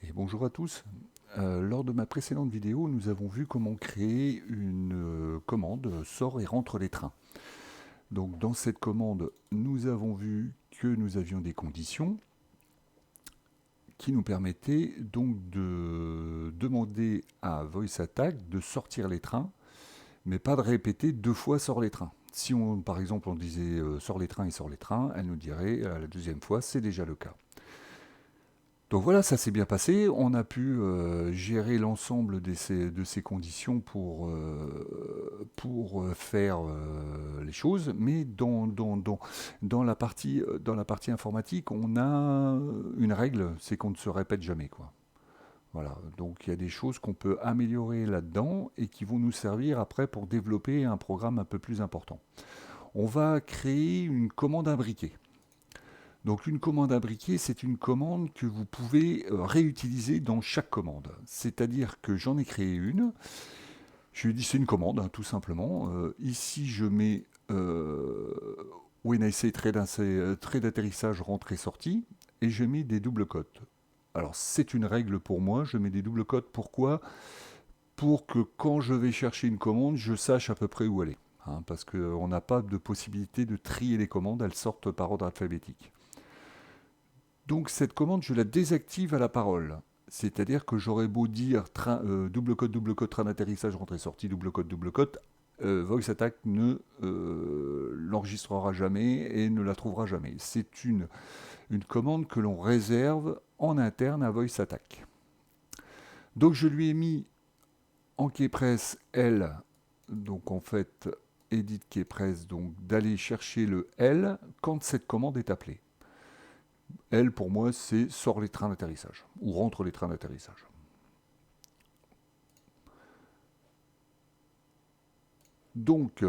Et bonjour à tous. Lors de ma précédente vidéo, nous avons vu comment créer une commande sort et rentre les trains. Donc dans cette commande, nous avons vu que nous avions des conditions qui nous permettaient donc de demander à VoiceAttack de sortir les trains, mais pas de répéter deux fois sort les trains. Si on, par exemple on disait sort les trains et sort les trains, elle nous dirait la deuxième fois c'est déjà le cas. Donc voilà, ça s'est bien passé. On a pu gérer l'ensemble de ces conditions pour faire les choses. Mais dans la partie informatique, on a une règle, c'est qu'on ne se répète jamais, quoi. Voilà, donc il y a des choses qu'on peut améliorer là-dedans et qui vont nous servir après pour développer un programme un peu plus important. On va créer une commande imbriquée. Donc une commande imbriquée, c'est une commande que vous pouvez réutiliser dans chaque commande. C'est-à-dire que j'en ai créé une, je lui ai dit c'est une commande, hein, tout simplement. Ici je mets when I say trait d'atterrissage rentrée-sortie, et je mets des doubles cotes. Alors c'est une règle pour moi, je mets des doubles cotes. Pourquoi? Pour que quand je vais chercher une commande, je sache à peu près où elle est. Hein, parce qu'on n'a pas de possibilité de trier les commandes, elles sortent par ordre alphabétique. Donc cette commande, je la désactive à la parole. C'est-à-dire que j'aurais beau dire double code, train d'atterrissage, rentrée-sortie, double code, VoiceAttack ne l'enregistrera jamais et ne la trouvera jamais. C'est une commande que l'on réserve en interne à VoiceAttack. Donc je lui ai mis en keypress L, donc en fait, edit keypress, donc d'aller chercher le L quand cette commande est appelée. Elle, pour moi, c'est sort les trains d'atterrissage ou rentre les trains d'atterrissage. Donc,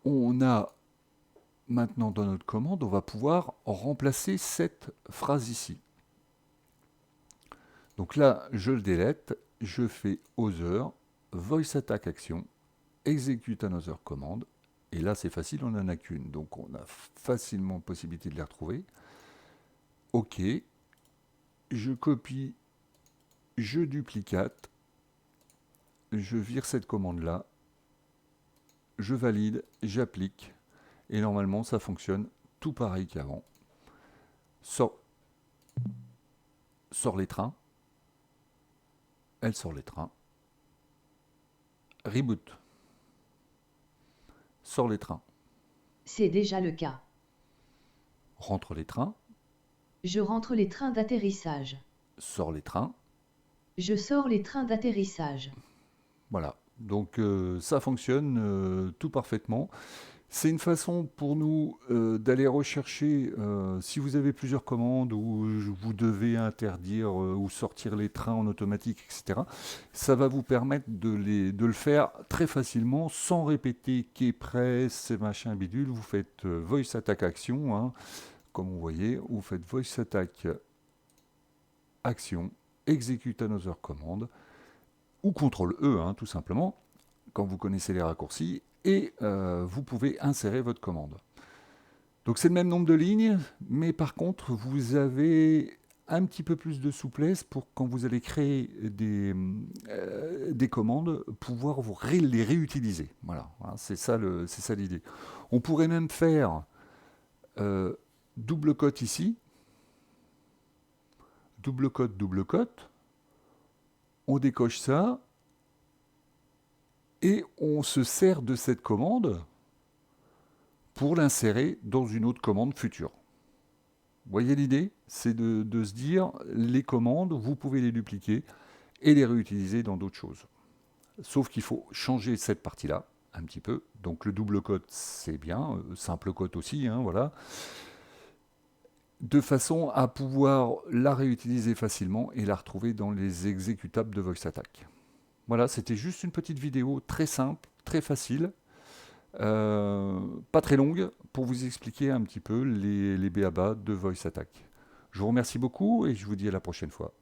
on a maintenant dans notre commande, on va pouvoir remplacer cette phrase ici. Donc là, je le délète, je fais other, voice attack action, execute another commande, et là c'est facile, on n'en a qu'une, donc on a facilement possibilité de les retrouver. OK, je copie, je duplicate, je vire cette commande-là, je valide, j'applique, et normalement ça fonctionne tout pareil qu'avant. Sort les trains, elle sort les trains, reboot, sort les trains, C'est déjà le cas. rentre les trains, Je rentre les trains d'atterrissage. sort les trains, Je sors les trains d'atterrissage. voilà. Donc ça fonctionne tout parfaitement. C'est une façon pour nous d'aller rechercher, si vous avez plusieurs commandes où vous devez interdire ou sortir les trains en automatique, etc. Ça va vous permettre de le faire très facilement sans répéter keypress, machin bidule. Vous faites voice attack action, hein, comme vous voyez, vous faites voice attack action, execute another command, ou CTRL E, hein, tout simplement, quand vous connaissez les raccourcis, et vous pouvez insérer votre commande. Donc c'est le même nombre de lignes, mais par contre, vous avez un petit peu plus de souplesse pour quand vous allez créer des commandes, pouvoir les réutiliser. Voilà, hein, c'est ça l'idée. On pourrait même faire euh, double cote ici, double cote, on décoche ça, et on se sert de cette commande pour l'insérer dans une autre commande future. Vous voyez l'idée? C'est de se dire, les commandes, vous pouvez les dupliquer et les réutiliser dans d'autres choses. Sauf qu'il faut changer cette partie-là un petit peu. Donc le double cote, c'est bien, simple cote aussi, hein, voilà. De façon à pouvoir la réutiliser facilement et la retrouver dans les exécutables de VoiceAttack. Voilà, c'était juste une petite vidéo très simple, très facile, pas très longue, pour vous expliquer un petit peu les b.a.-ba de VoiceAttack. Je vous remercie beaucoup et je vous dis à la prochaine fois.